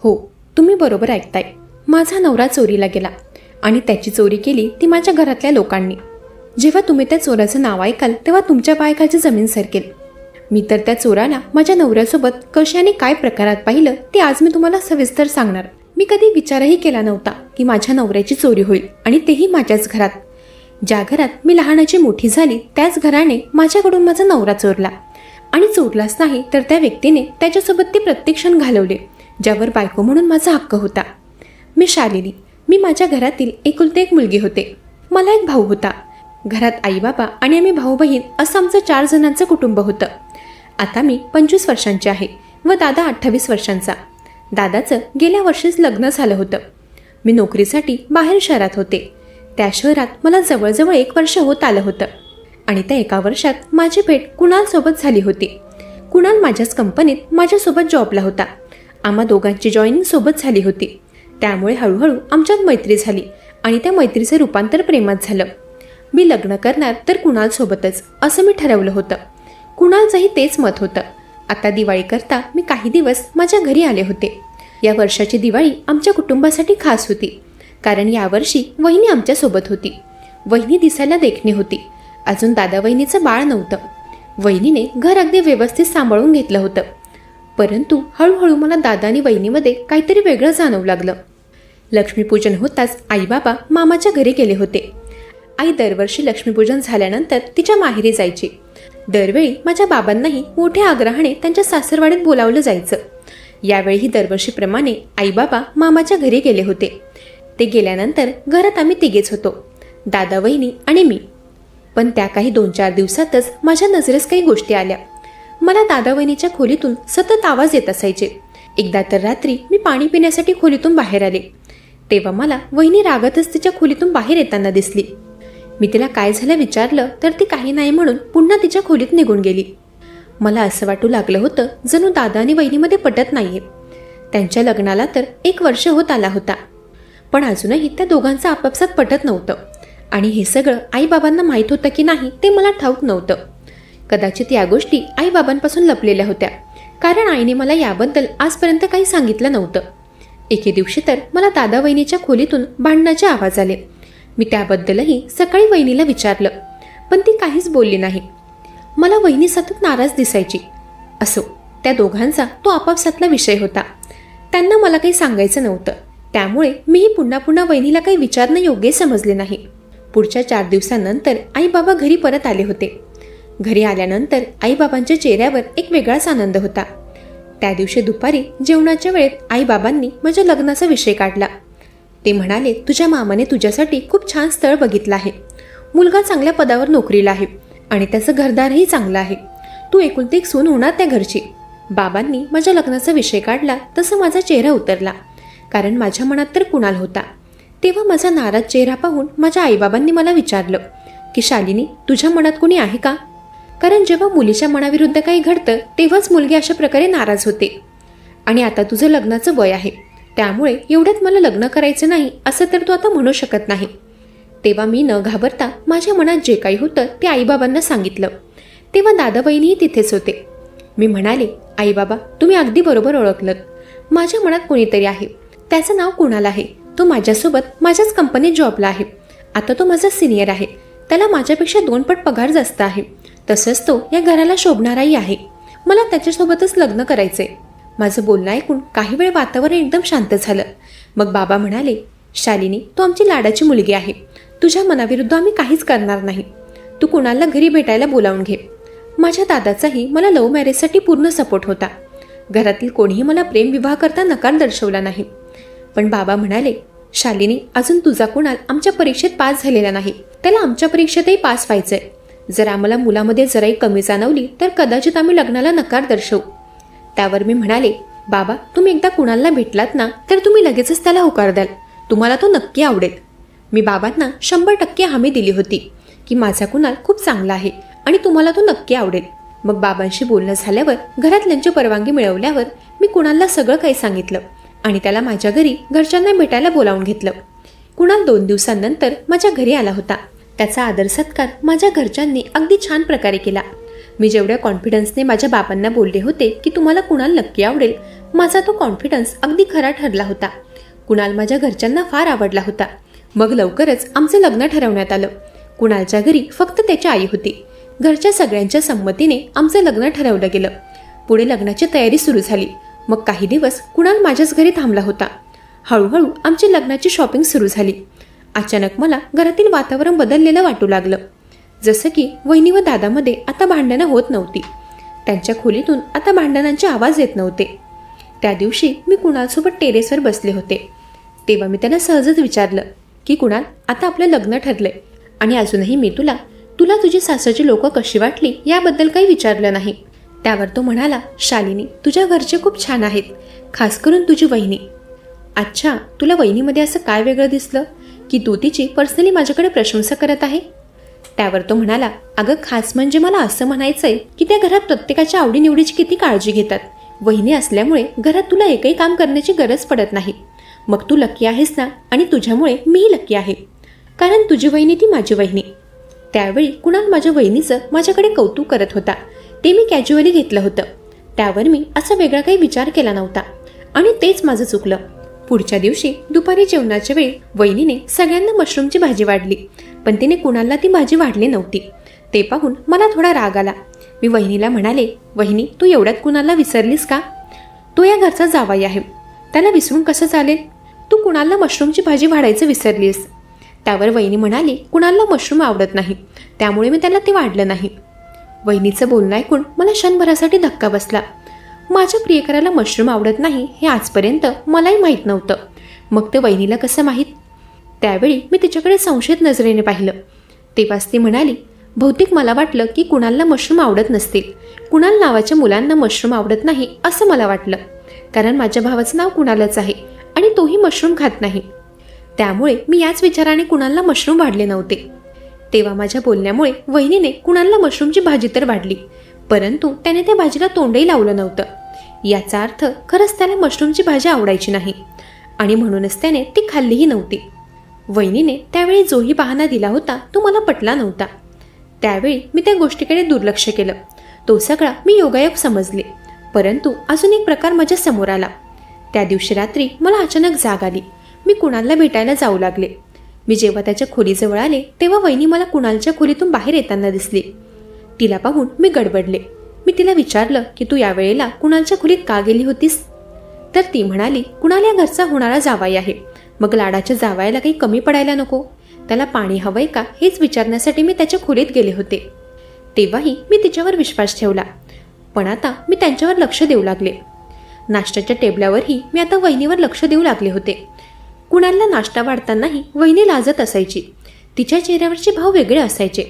हो, तुम्ही बरोबर ऐकताय. माझा नवरा चोरीला गेला आणि त्याची चोरी केली ती माझ्या घरातल्या लोकांनी. जेव्हा तुम्ही त्या चोराचं नाव ऐकाल तेव्हा तुमच्या पायाखालची जमीन सरकेल. मी तर त्या चोराला माझ्या नवऱ्यासोबत कशाने काय प्रकारात पाहिलं ते आज मी तुम्हाला सविस्तर सांगणार. मी कधी विचारही केला नव्हता की माझ्या नवऱ्याची चोरी होईल, आणि तेही माझ्याच घरात. ज्या घरात मी लहानाची मोठी झाली त्याच घराने माझ्याकडून माझा नवरा चोरला. आणि चोरलाच नाही तर त्या व्यक्तीने त्याच्यासोबत ते प्रत्येक क्षण घालवले ज्यावर बायको म्हणून माझा हक्क होता. मी शालिनी. मी माझ्या घरातील एकुलते एक मुलगी होते. मला एक भाऊ होता. घरात आई बाबा आणि आम्ही भाऊ बहीण असं आमचं 4 जणांचं कुटुंब होतं. आता मी 25 वर्षांची आहे व दादा 28 वर्षांचा. दादाचं गेल्या वर्षीच लग्न झालं होतं. मी नोकरीसाठी बाहेर शहरात होते. त्या शहरात मला जवळजवळ 1 वर्ष होत आलं होतं आणि त्या 1 वर्षात माझी भेट कुणालसोबत झाली होती. कुणाल माझ्याच कंपनीत माझ्यासोबत जॉबला होता. आम्हा दोघांची जॉईनिंग सोबत झाली होती. त्यामुळे हळूहळू आमच्यात मैत्री झाली आणि त्या मैत्रीचे रूपांतर प्रेमात झालं. मी लग्न करणार तर कुणालसोबतच असं मी ठरवलं होतं. कुणालचंही तेच मत होतं. आता दिवाळीकरता मी काही दिवस माझ्या घरी आले होते. या वर्षाची दिवाळी आमच्या कुटुंबासाठी खास होती, कारण यावर्षी वहिनी आमच्यासोबत होती. वहिनी दिसायला देखणी होती. अजून दादा वहिनीचं बाळ नव्हतं. वहिनीने घर अगदी व्यवस्थित सांभाळून घेतलं होतं. परंतु हळूहळू मला दादा आणि वहिनीमध्ये काहीतरी वेगळं जाणवू लागलं. लक्ष्मीपूजन होताच आई बाबा मामाच्या घरी गेले होते. आई दरवर्षी लक्ष्मीपूजन झाल्यानंतर तिच्या माहेरी जायची. दरवेळी माझ्या बाबांनाही मोठ्या आग्रहाने त्यांच्या सासरवाडीत बोलावलं जायचं. यावेळीही दरवर्षीप्रमाणे आई बाबा मामाच्या घरी गेले होते. ते गेल्यानंतर घरात आम्ही तिघेच होतो, दादा वहिनी आणि मी. पण त्या काही 2-4 दिवसातच माझ्या नजरेस काही गोष्टी आल्या. मला दादा वहिनीच्या खोलीतून सतत आवाज येत असायचे. एकदा तर रात्री मी पाणी पिण्यासाठी खोलीतून बाहेर आले, तेव्हा मला वहिनी रागातच तिच्या खोलीतून बाहेर येताना दिसली. मी तिला काय झालं विचारलं तर ती काही नाही म्हणून पुन्हा तिच्या खोलीत निघून गेली. मला असं वाटू लागलं होतं जणू दादा आणि वहिनीमध्ये पटत नाहीये. त्यांच्या लग्नाला तर 1 वर्ष होत आला होता, पण अजूनही त्या दोघांचं आपापसात पटत नव्हतं. आणि हे सगळं आईबाबांना माहीत होतं की नाही ते मला ठाऊक नव्हतं. कदाचित या गोष्टी आईबाबांपासून लपलेल्या होत्या, कारण आईने मला याबद्दल आजपर्यंत काही सांगितलं नव्हतं. एके दिवशी तर मला दादा वहिनीच्या खोलीतून भांडणाचे आवाज आले. मी त्याबद्दलही सकाळी वहिनीला विचारलं, पण ती काहीच बोलली नाही. मला वहिनी सतत नाराज दिसायची. असो, त्या दोघांचा तो आपापसातला विषय होता. त्यांना मला काही सांगायचं नव्हतं, त्यामुळे मीही पुन्हा पुन्हा वहिनीला काही विचारणं योग्य समजले नाही. पुढच्या 4 दिवसांनंतर आई बाबा घरी परत आले होते. घरी आल्यानंतर आईबाबांच्या चेहऱ्यावर एक वेगळाच आनंद होता. त्या दिवशी दुपारी जेवणाच्या वेळेत आईबाबांनी माझ्या लग्नाचा विषय काढला. ते म्हणाले, तुझ्या मामाने तुझ्यासाठी खूप छान स्थळ बघितलं आहे. मुलगा चांगल्या पदावर नोकरीला आहे आणि त्याचं घरदारही चांगलं आहे. तू एकुलती एक सून होणार त्या घरची. बाबांनी माझ्या लग्नाचा विषय काढला तसं माझा चेहरा उतरला, कारण माझ्या मनात तर कुणाल होता. तेव्हा माझा नाराज चेहरा पाहून माझ्या आईबाबांनी मला विचारलं की शालिनी, तुझ्या मनात कोणी आहे का? कारण जेव्हा मुलीच्या मनाविरुद्ध काही घडतं तेव्हाच मुलगी अशा प्रकारे नाराज होते. आणि आता तुझं लग्नाचं वय आहे, त्यामुळे एवढ्यात मला लग्न करायचं नाही असं तर तू आता म्हणू शकत नाही. तेव्हा मी न घाबरता माझ्या मनात जे काही होतं ते आईबाबांना सांगितलं. तेव्हा दादा बहिणीही तिथेच होते. मी म्हणाले, आई बाबा, तुम्ही अगदी बरोबर ओळखलत. माझ्या मनात कोणीतरी आहे. त्याचं नाव कुणाल आहे. तो माझ्यासोबत माझ्याच कंपनीत जॉबला आहे. आता तो माझा सिनियर आहे. त्याला माझ्यापेक्षा 2 पट पगार जास्त आहे. तसंच तो या घराला शोभणाराही आहे. मला त्याच्यासोबतच लग्न करायचंय. माझं बोलणं ऐकून काही वेळ वातावरण एकदम शांत झालं. मग बाबा म्हणाले, शालिनी, तू आमची लाडाची मुलगी आहे. तुझ्या मनाविरुद्ध आम्ही काहीच करणार नाही. तू कुणाला घरी भेटायला बोलावून घे. माझ्या दादाचाही मला लव्ह मॅरेजसाठी पूर्ण सपोर्ट होता. घरातील कोणीही मला प्रेमविवाह करता नकार दर्शवला नाही. पण बाबा म्हणाले, शालिनी, अजून तुझा कुणाल आमच्या परीक्षेत पास झालेला नाही. त्याला आमच्या परीक्षेतही पास व्हायचंय. जर आम्हाला मुलामध्ये जराही कमी जाणवली तर कदाचित आम्ही लग्नाला नकार दर्शवू. त्यावर मी म्हणाले, बाबा, तुम्ही एकदा कुणालला भेटलात ना तर तुम्ही लगेचच त्याला होकार द्याल. तुम्हाला तो नक्की आवडेल. मी बाबांना 100% हमी दिली होती की माझा कुणाल खूप चांगला आहे आणि तुम्हाला तो नक्की आवडेल. मग बाबांशी बोलणं झाल्यावर घरातल्यांची परवानगी मिळवल्यावर मी कुणालला सगळं काही सांगितलं आणि त्याला माझ्या घरी घरच्यांना भेटायला बोलावून घेतलं. कुणाल 2 दिवसांनंतर माझ्या घरी आला होता. त्याचा आदर सत्कार माझ्या घरच्यांनी अगदी छान प्रकारे केला. मी जेवढ्या कॉन्फिडन्सने माझ्या बाबांना बोलले होते की तुम्हाला कुणाल नक्की आवडेल, माझा तो कॉन्फिडन्स अगदी खरा ठरला होता. कुणाल माझ्या घरच्यांना फार आवडला होता. मग लवकरच आमचं लग्न ठरवण्यात आलं. कुणालच्या घरी फक्त त्याची आई होती. घरच्या सगळ्यांच्या संमतीने आमचं लग्न ठरवलं गेलं. पुढे लग्नाची तयारी सुरू झाली. मग काही दिवस कुणाल माझ्याच घरी थांबला होता. हळूहळू आमची लग्नाची शॉपिंग सुरू झाली. अचानक मला घरातील वातावरण बदललेलं वाटू लागलं. जसं की वहिनी व दादामध्ये आता भांडणं होत नव्हती. त्यांच्या खोलीतून आता भांडणांचे आवाज येत नव्हते. त्या दिवशी मी कुणालसोबत टेरेसवर बसले होते. तेव्हा मी त्याला सहजच विचारलं की कुणाल, आता आपलं लग्न ठरलंय आणि अजूनही मी तुला तुझी सासरची लोकं कशी वाटली याबद्दल काही विचारलं नाही. त्यावर तो म्हणाला, शालिनी, तुझ्या घरचे खूप छान आहेत, खास करून तुझी वहिनी. अच्छा, तुला वहिनीमध्ये असं काय वेगळं दिसलं की तू तिची पर्सनली माझ्याकडे प्रशंसा करत आहे? त्यावर तो म्हणाला, अगं खास म्हणजे मला असं म्हणायचंय की त्या घरात प्रत्येकाच्या आवडीनिवडीची किती काळजी घेतात. वहिनी असल्यामुळे घरात तुला एकही काम करण्याची गरज पडत नाही. मग तू लकी आहेस ना, आणि तुझ्यामुळे मीही लकी आहे, कारण तुझी वहिनी ती माझी वहिनी. त्यावेळी कुणाल माझ्या वहिनीचं माझ्याकडे कौतुक करत होता. ते मी कॅज्युअली घेतलं होतं. त्यावर मी असा वेगळा काही विचार केला नव्हता आणि तेच माझं चुकलं. पुढच्या दिवशी दुपारी जेवणाच्या वेळी वहिनीने सगळ्यांना मशरूमची भाजी वाढली, पण तिने कुणालला ती भाजी वाढली नव्हती. ते पाहून मला थोडा राग आला. मी वहिनीला म्हणाले, वहिनी, तू एवढ्यात कुणालला विसरलीस का? तो या घरचा जावाई आहे, त्याला विसरून कसं चालेल? तू कुणालला मशरूमची भाजी वाढायचं विसरलीस. त्यावर वहिनी म्हणाली, कुणालला मशरूम आवडत नाही, त्यामुळे मी त्याला ते वाढलं नाही. वहिनीचं बोलणं ऐकून मला क्षणभरासाठी धक्का बसला. माझ्या प्रियकराला मशरूम आवडत नाही हे आजपर्यंत मलाही माहीत नव्हतं. मग ते वहिनीला कसं माहीत? त्यावेळी मी तिच्याकडे संशयित नजरेने पाहिलं. तेव्हाच ती म्हणाली, बहुतेक मला वाटलं की कुणालला मशरूम आवडत नसतील. कुणाल नावाच्या मुलांना मशरूम आवडत नाही असं मला वाटलं, कारण माझ्या भावाचं नाव कुणालच आहे आणि तोही मशरूम खात नाही. त्यामुळे मी याच विचाराने कुणालला मशरूम वाढले नव्हते. तेव्हा माझ्या बोलण्यामुळे वहिनीने कुणालला मशरूमची भाजी तर वाढली, परंतु त्याने त्या भाजीला तोंडही लावलं नव्हतं. याचा अर्थ खरंच त्याला मशरूमची भाजी आवडायची नाही आणि म्हणूनच त्याने ती खाल्लीही नव्हती. वहिनीने त्यावेळी जोही बहाणा दिला होता तो मला पटला नव्हता. त्यावेळी मी त्या गोष्टीकडे दुर्लक्ष केलं. तो सगळा मी योगायोग समजले, परंतु अजून एक प्रकार माझ्या समोर आला. त्या दिवशी रात्री मला अचानक जाग आली. मी कुणालला भेटायला जाऊ लागले. मी जेव्हा त्याच्या खोलीजवळ आले तेव्हा वहिनी मला कुणालच्या खोलीतून बाहेर येताना दिसली. तिला पाहून मी गडबडले. मी तिला विचारलं की तू यावेळेला कुणालच्या खोलीत का गेली होतीस? तर ती म्हणाली, कुणाल या घरचा होणारा जावाई आहे, मग लाडाच्या जावायला काही कमी पडायला नको. त्याला पाणी हवंय का हेच विचारण्यासाठी मी त्याच्या खोलीत गेले होते. तेव्हाही मी तिच्यावर विश्वास ठेवला, पण आता मी त्यांच्यावर लक्ष देऊ लागले. नाश्त्याच्या टेबलावरही मी आता वहिनीवर लक्ष देऊ लागले होते. कुणालला नाश्ता वाढतानाही वहिनी लाजत असायची. तिच्या चेहऱ्यावरचे भाव वेगळे असायचे.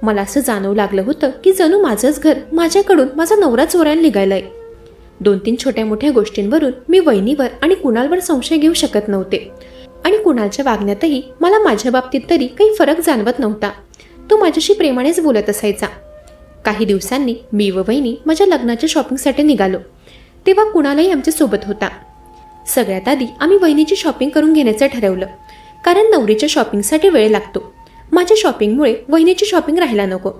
मला असं जाणवू लागलं होतं की जणू माझंच घर माझ्याकडून माझा नवरा चोरायला निघालाय. 2-3 छोट्या मोठ्या गोष्टींवरून मी वहिनीवर आणि कुणालवर संशय घेऊ शकत नव्हते आणि कुणालच्या वागण्यातही मला माझ्या बाबतीत तरी काही फरक जाणवत नव्हता. तो माझ्याशी प्रेमानेच बोलत असायचा. काही दिवसांनी मी व वहिनी माझ्या लग्नाच्या शॉपिंगसाठी निघालो. तेव्हा कुणालही आमच्यासोबत होता. सगळ्यात आधी आम्ही वहिनीची शॉपिंग करून घेण्याचं ठरवलं, कारण नवरीच्या शॉपिंगसाठी वेळ लागतो. माझ्या शॉपिंगमुळे वहिनीची शॉपिंग राहायला नको,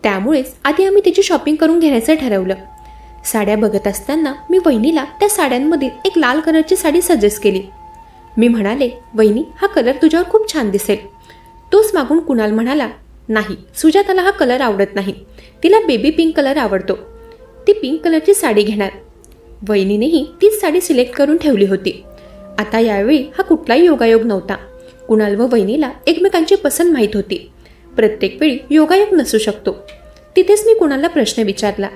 त्यामुळेच आधी आम्ही तिची शॉपिंग करून घेण्याचं ठरवलं. साड्या बघत असताना मी वहिनीला त्या साड्यांमधील एक लाल कलरची साडी सजेस्ट केली. मी म्हणाले, वहिनी, हा कलर तुझ्यावर खूप छान दिसेल. तोच मागून कुणाल म्हणाला, नाही, सुजाताला हा कलर आवडत नाही, तिला बेबी पिंक कलर आवडतो, ती पिंक कलरची साडी घेणार. वहिनीनेही तीच साडी सिलेक्ट करून ठेवली होती. आता यावेळी हा कुठलाही योगायोग नव्हता. कुणाल व वहिनीला एकमेकांची पसंत माहीत होती. प्रत्येक वेळी योगायोग नसू शकतो. तिथेच मी कुणालला प्रश्न विचारला.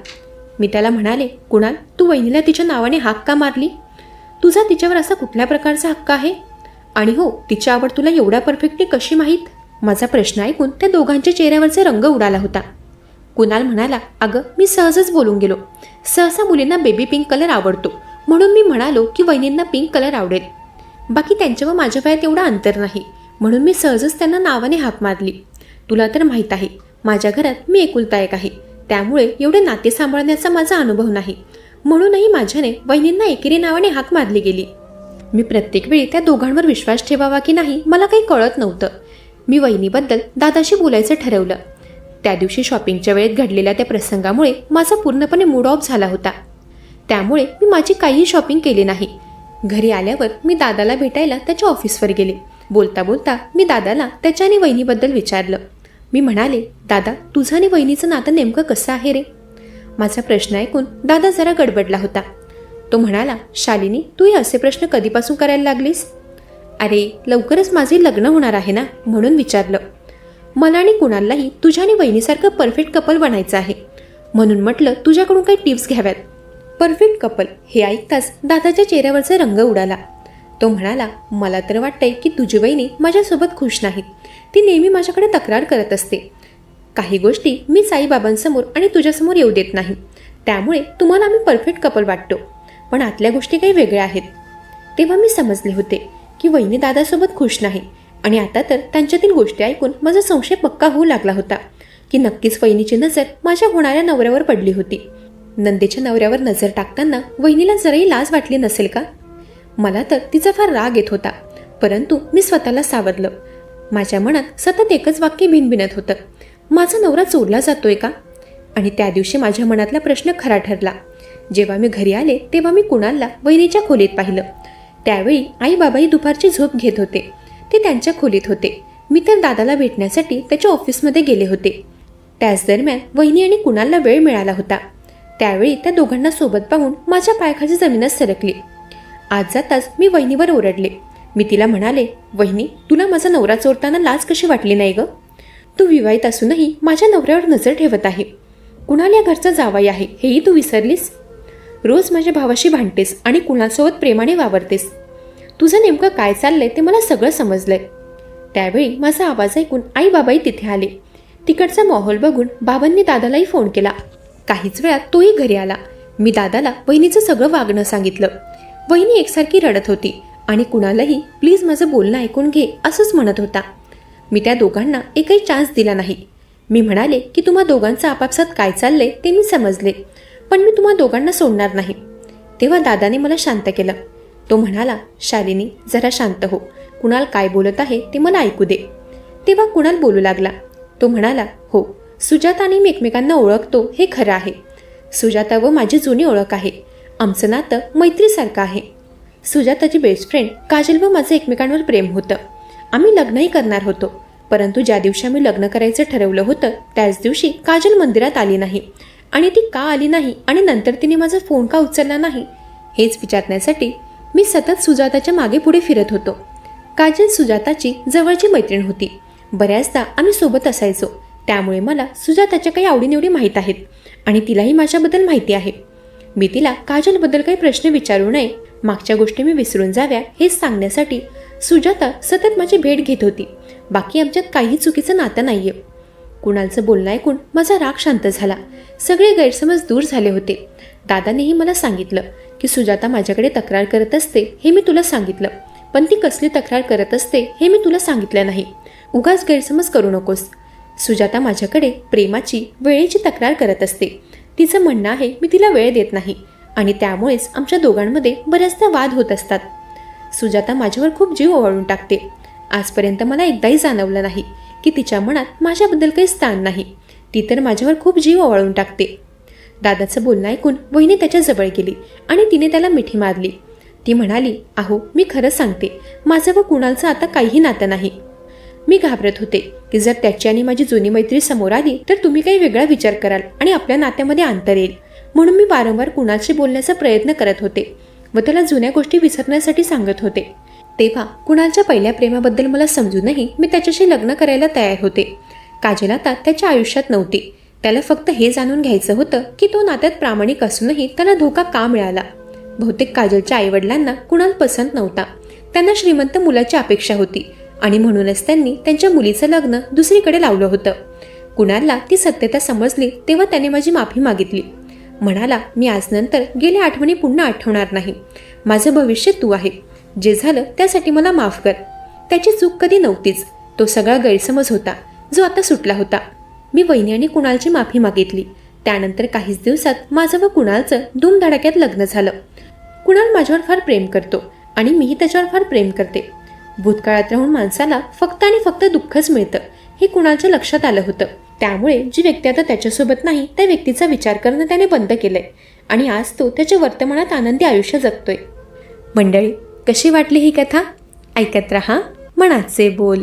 मी त्याला म्हणाले, कुणाल, तू वहिनीला तिच्या नावाने हाक का मारली? तुझा तिच्यावर असा कुठल्या प्रकारचा हक्क आहे? आणि हो, तिची आवड तुला एवढ्या परफेक्टली कशी माहीत? माझा प्रश्न ऐकून त्या दोघांच्या चेहऱ्यावरचा रंग उडाला होता. कुणाल म्हणाला, अगं, मी सहजच बोलून गेलो. सहसा मुलींना बेबी पिंक कलर आवडतो, म्हणून मी म्हणालो की वहिनींना पिंक कलर आवडेल. बाकी त्यांच्या व माझ्या वयात एवढा अंतर नाही, म्हणून मी सहजच त्यांना नावाने हाक मारली. तुला तर माहीत आहे, माझ्या घरात मी एकुलता एक आहे, त्यामुळे एवढे नाते सांभाळण्याचा माझा अनुभव नाही, म्हणूनही माझ्याने वहिनींना एकेरी नावाने हाक मारली गेली. मी प्रत्येक वेळी त्या दोघांवर विश्वास ठेवावा की नाही मला काही कळत नव्हतं. मी वहिनीबद्दल दादाशी बोलायचं ठरवलं. त्या दिवशी शॉपिंगच्या वेळेत घडलेल्या त्या प्रसंगामुळे माझा पूर्णपणे मूड ऑफ झाला होता. त्यामुळे मी माझी काहीही शॉपिंग केली नाही. घरी आल्यावर मी दादाला भेटायला त्याच्या ऑफिसवर गेले. बोलता बोलता मी दादाला त्याच्या आणि वहिनीबद्दल विचारलं. मी म्हणाले, दादा, तुझं आणि वहिनीचं नातं नेमकं कसं आहे रे? माझा प्रश्न ऐकून दादा जरा गडबडला होता. तो म्हणाला, शालिनी, तू हे असे प्रश्न कधीपासून करायला लागलीस? अरे, लवकरच माझे लग्न होणार आहे ना, म्हणून विचारलं. मला आणि कुणालाही तुझ्या आणि वहिनीसारखं परफेक्ट कपल बनायचं आहे, म्हणून म्हटलं तुझ्याकडून काही टिप्स घ्याव्यात. परफेक्ट कपल हे ऐकताच दादाच्या चेहऱ्यावरचा रंग उडाला. तो म्हणाला, मला तर वाटतंय की तुझी वहिनी माझ्यासोबत खुश नाही. ती नेहमी माझ्याकडे तक्रार करत असते. काही गोष्टी मी साईबाबांसमोर आणि तुझ्यासमोर येऊ देत नाही. त्यामुळे तुम्हाला आम्ही परफेक्ट कपल वाटतो, पण आतल्या गोष्टी काही वेगळ्या आहेत. तेव्हा मी समजले होते की वहिनी दादासोबत खुश नाही. आणि आता तर त्यांच्यातील गोष्टी ऐकून माझा संशय पक्का होऊ लागला होता की नक्कीच वहिनीची नजर माझ्या होणाऱ्या नवऱ्यावर पडली होती. नंदेच्या नवऱ्यावर नजर टाकताना वहिनीला जराही लाज वाटली नसेल का? मला तर तिचा फार राग येत होता, परंतु मी स्वतःला सावरलं. माझ्या मनात सतत एकच वाक्य भिनभिनत होतं, माझा नवरा चोरला जातोय का? आणि त्या दिवशी माझ्या मनातला प्रश्न खरा ठरला. जेव्हा मी घरी आले तेव्हा मी कुणालला वहिनीच्या खोलीत पाहिलं. त्यावेळी आई बाबाही दुपारची झोप घेत होते. ते त्यांच्या खोलीत होते. मी तर दादाला भेटण्यासाठी त्याच्या ऑफिसमध्ये गेले होते. त्याच दरम्यान वहिनी आणि कुणालला वेळ मिळाला होता. त्यावेळी त्या दोघांना सोबत पाहून माझ्या पायाखाली जमीनच सरकली. आज जाताच मी वहिनीवर ओरडले. मी तिला म्हणाले, वहिनी, तुला माझा नवरा चोरताना लाज कशी वाटली नाही ग? तू विवाहित असूनही माझ्या नवऱ्यावर नजर ठेवत आहे. कुणाल या घरचा जावई आहे हेही तू विसरलीस. रोज माझ्या भावाशी भांडतेस आणि कुणालसोबत प्रेमाने वावरतेस. तुझं नेमकं काय चाललंय ते मला सगळं समजलंय. त्यावेळी माझा आवाज ऐकून आई बाबाही तिथे आले. तिकडचा माहोल बघून बाबांनी दादालाही फोन केला. काहीच वेळात तोही घरी आला. मी दादाला वहिनीचं सगळं वागणं सांगितलं. वहिनी एकसारखी रडत होती आणि कुणालाही प्लीज माझं बोलणं ऐकून घे असंच म्हणत होता. मी त्या दोघांना एकही चान्स दिला नाही. मी म्हणाले की तुम्हा दोघांचं आपापसात काय चाललंय ते मी समजले, पण मी तुम्हा दोघांना सोडणार नाही. तेव्हा दादाने मला शांत केलं. तो म्हणाला, शालिनी, जरा शांत हो. कुणाल काय बोलत आहे ते मला ऐकू दे. तेव्हा कुणाल बोलू लागला. तो म्हणाला, हो, सुजाता आणि मी एकमेकांना ओळखतो हे खरं आहे. सुजाता व माझी जुनी ओळख आहे. आमचं नातं मैत्रीसारखं आहे. सुजाताची बेस्ट फ्रेंड काजल व माझं एकमेकांवर प्रेम होतं. आम्ही लग्नही करणार होतो, परंतु ज्या दिवशी आम्ही लग्न करायचं ठरवलं होतं त्याच दिवशी काजल मंदिरात आली नाही. आणि ती का आली नाही आणि नंतर तिने माझा फोन का उचलला नाही हेच विचारण्यासाठी मी सतत सुजाताच्या मागे पुढे फिरत होतो. काजल सुजाताची जवळची मैत्रीण होती. बऱ्याचदा आम्ही सोबत असायचो. त्यामुळे मला सुजाताच्या काही आवडीनिवडी माहीत आहेत आणि तिलाही माझ्याबद्दल माहिती आहे. मी तिला काजलबद्दल काही प्रश्न विचारू नये, मागच्या गोष्टी मी विसरून जाव्या हेच सांगण्यासाठी सुजाता सतत माझी भेट घेत होती. बाकी आमच्यात काही चुकीचं नातं नाहीये. कुणालचं बोलणं ऐकून माझा राग शांत झाला. सगळे गैरसमज दूर झाले होते. दादानेही मला सांगितलं की सुजाता माझ्याकडे तक्रार करत असते हे मी तुला सांगितलं, पण ती कसली तक्रार करत असते हे मी तुला सांगितलं नाही. उगाच गैरसमज करू नकोस. सुजाता माझ्याकडे प्रेमाची, वेळेची तक्रार करत असते. तिचं म्हणणं आहे मी तिला वेळ देत नाही आणि त्यामुळेच आमच्या दोघांमध्ये बऱ्याचदा वाद होत असतात. सुजाता माझ्यावर खूप जीव ओवाळून टाकते. आजपर्यंत मला एकदाही जाणवलं नाही की तिच्या मनात माझ्याबद्दल काही स्थान नाही. ती तर माझ्यावर खूप जीव ओवाळून टाकते. दादाचं बोलणं ऐकून वहिनी त्याच्या जवळ गेली आणि तिने त्याला मिठी मारली. ती म्हणाली, अहो, मी खरं सांगते, माझं व कुणालचं आता काहीही नातं नाही. मी घाबरत होते की जर त्याची आणि माझी जुनी मैत्री समोर आली तर तुम्ही काही वेगळा विचार कराल आणि आपल्या नात्यामध्ये अंतर येईल. म्हणून मी वारंवार कुणालशी बोलण्याचा प्रयत्न करत होते व त्याला जुन्या गोष्टी विसरण्यासाठी सांगत होते. तेव्हा कुणालच्या पहिल्या प्रेमाबद्दल मला समजूनही मी त्याच्याशी लग्न करायला तयार होते. काजल आता त्याच्या आयुष्यात नव्हती. त्याला फक्त हे जाणून घ्यायचं होतं की तो नात्यात प्रामाणिक असूनही त्याला धोका का मिळाला. बहुतेक काजलच्या आईवडिलांना कुणाल पसंत नव्हता. त्यांना श्रीमंत मुलाची अपेक्षा होती आणि म्हणूनच त्यांनी त्यांच्या मुलीचं लग्न दुसरीकडे लावलं होतं. कुणालला ती सत्यता समजली तेव्हा त्याने माझी माफी मागितली. म्हणाला, मी आजनंतर गेल्या आठवणी पुन्हा आठवणार नाही. माझं भविष्य तू आहे. जे झालं त्यासाठी मला माफ कर. त्याची चूक कधी नव्हतीच. तो सगळा गैरसमज होता जो आता सुटला होता. मी वहिनी आणि कुणालची माफी मागितली. त्यानंतर काहीच दिवसात माझं व कुणालचं धूमधडाक्यात लग्न झालं. कुणाल माझ्यावर फार प्रेम करतो आणि मीही त्याच्यावर फार प्रेम करते. भूतकाळात राहून माणसाला फक्त आणि फक्त दुःखच मिळतं हे कुणालच्या लक्षात आलं होतं. त्यामुळे जी व्यक्ती आता त्याच्यासोबत नाही त्या व्यक्तीचा विचार करणं त्याने बंद केलंय आणि आज तो त्याच्या वर्तमानात आनंदी आयुष्य जगतोय. मंडळी, कशी वाटली ही कथा? ऐकत रहा मनाचे बोल.